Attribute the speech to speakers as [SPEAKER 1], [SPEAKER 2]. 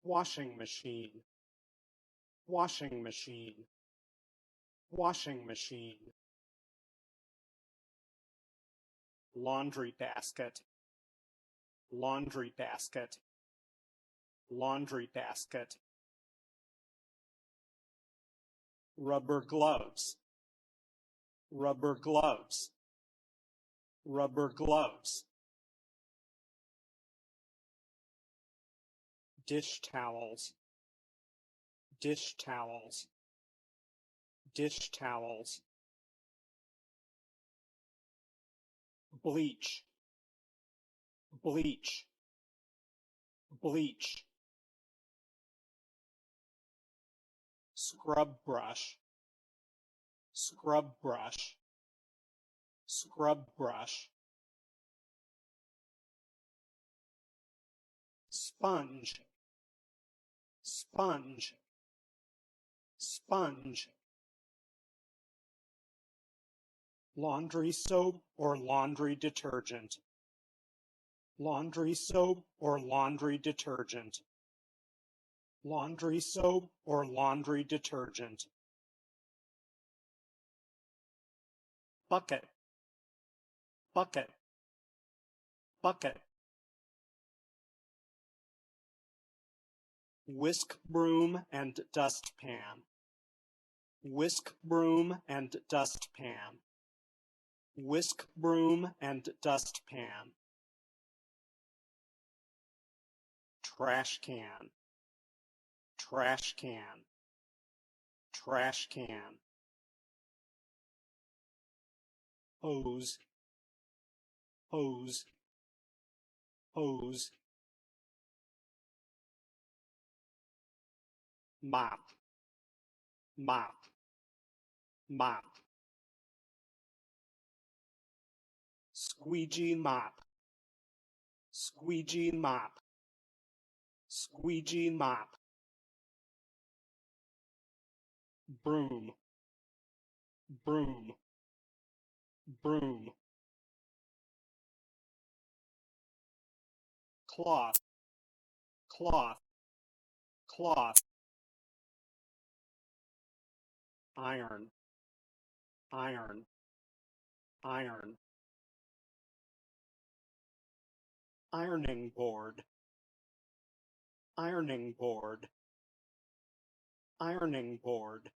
[SPEAKER 1] washing machine, washing machine, washing machine. Laundry basket, laundry basket, laundry basket. Rubber gloves, rubber gloves, rubber gloves. Dish towels, dish towels, dish towels. Bleach, bleach, bleach. Scrub brush, scrub brush, scrub brush. Sponge, sponge, sponge. Laundry soap or laundry detergent, laundry soap or laundry detergent, laundry soap or laundry detergent. Bucket, bucket, bucket. Whisk broom and dustpan, whisk broom and dustpan, whisk broom and dustpan. Trash can, trash can, trash can. Hose, hose, hose. Mop, mop, mop. Squeegee mop, squeegee mop, squeegee mop. Broom, broom, broom. Cloth, cloth, cloth. Iron, iron, iron. Ironing board, ironing board, ironing board.